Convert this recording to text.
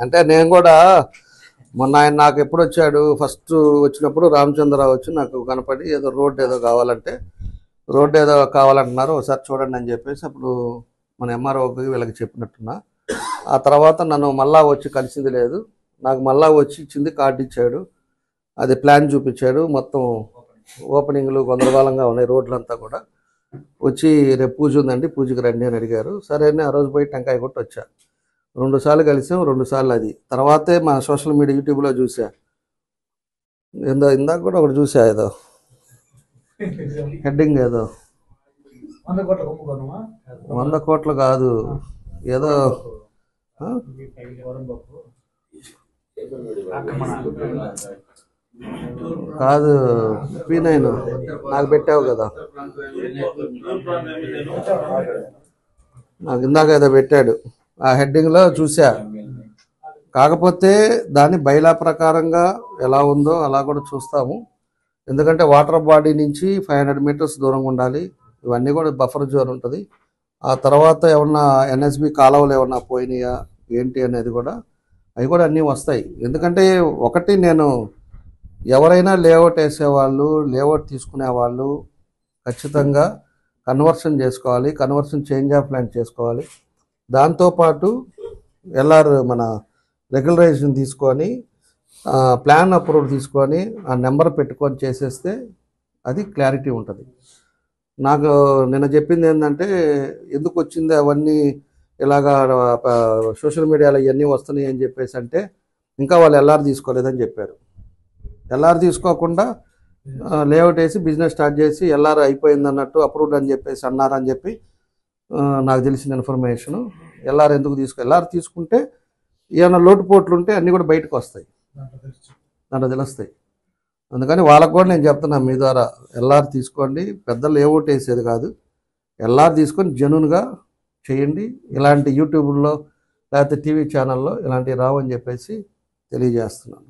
అంటే నేను కూడా మొన్న ఆయన నాకు ఎప్పుడు వచ్చాడు, ఫస్ట్ వచ్చినప్పుడు రామచంద్రరావు వచ్చి నాకు కనపడి ఏదో రోడ్డు ఏదో కావాలంటే, రోడ్డు ఏదో కావాలంటున్నారు ఒకసారి చూడండి అని చెప్పేసి అప్పుడు మన ఎంఆర్ఓకి వీళ్ళకి చెప్పినట్టున్నా. ఆ తర్వాత నన్ను మళ్ళా వచ్చి కలిసింది లేదు, నాకు మళ్ళా వచ్చి ఇచ్చింది, కార్డు ఇచ్చాడు, అది ప్లాన్ చూపించాడు, మొత్తం ఓపెనింగ్లు గందరగోళంగా ఉన్నాయి రోడ్లంతా కూడా. వచ్చి రేపు పూజ ఉందండి, పూజకి రండి అని అడిగారు. సరే అని ఆ రోజు పోయి టెంకాయ కొట్టి వచ్చా. 2 సార్లు కలిసాం, 2 సార్లు అది. తర్వాతే మా సోషల్ మీడియా యూట్యూబ్లో చూసా, ఇందాక కూడా ఒకటి చూసా, ఏదో హెడ్డింగ్ ఏదో 100 కోట్లు కాదు, ఏదో కాదు P9 నాకు పెట్టావు కదా, నాకు ఇందాక ఏదో పెట్టాడు, ఆ హెడ్డింగ్లో చూసా. కాకపోతే దాని బైలా ప్రకారంగా ఎలా ఉందో అలా కూడా చూస్తాము. ఎందుకంటే వాటర్ బాడీ నుంచి 500 మీటర్స్ దూరంగా ఉండాలి, ఇవన్నీ కూడా బఫర్ జోన్ ఉంటుంది. ఆ తర్వాత ఏమన్నా ఎన్ఎస్బి కాలువలు ఏమన్నా పోయినాయా ఏంటి అనేది కూడా, అవి కూడా అన్నీ వస్తాయి. ఎందుకంటే ఒకటి, నేను ఎవరైనా లేఅవుట్ వేసేవాళ్ళు, లేఅవుట్ తీసుకునేవాళ్ళు ఖచ్చితంగా కన్వర్షన్ చేసుకోవాలి, కన్వర్షన్ చేంజ్ ఆఫ్ ల్యాండ్ చేసుకోవాలి. దాంతోపాటు ఎల్ఆర్ మన రెగ్యులరైజేషన్ తీసుకొని ప్లాన్ అప్రూవల్ తీసుకొని ఆ నెంబర్ పెట్టుకొని చేసేస్తే అది క్లారిటీ ఉంటుంది. నాకు నిన్న చెప్పింది ఏంటంటే, ఎందుకు వచ్చింది అవన్నీ ఇలాగా సోషల్ మీడియాలో ఇవన్నీ వస్తున్నాయి అని చెప్పేసి అంటే, ఇంకా వాళ్ళు ఎల్ఆర్ తీసుకోలేదని చెప్పారు. ఎల్ఆర్ తీసుకోకుండా లేఅవుట్ వేసి బిజినెస్ స్టార్ట్ చేసి ఎల్ఆర్ అయిపోయింది అన్నట్టు అప్రూవ్డ్ అని చెప్పేసి అన్నారని చెప్పి నాకు తెలిసిన ఇన్ఫర్మేషను. ఎల్ఆర్ ఎందుకు ఎల్ఆర్ తీసుకుంటే ఏమైనా లోటుపోట్లు ఉంటే అన్నీ కూడా బయటకు వస్తాయి, దాంట్లో తెలుస్తాయి. అందుకని వాళ్ళకు కూడా నేను చెప్తున్నాను మీ ద్వారా, ఎల్ఆర్ తీసుకోండి, పెద్ద లేఅవుట్ వేసేది కాదు, ఎల్ఆర్ తీసుకొని జెన్యూన్గా చేయండి. ఇలాంటి యూట్యూబ్లో లేకపోతే టీవీ ఛానల్లో ఇలాంటివి రావని చెప్పేసి తెలియజేస్తున్నాను.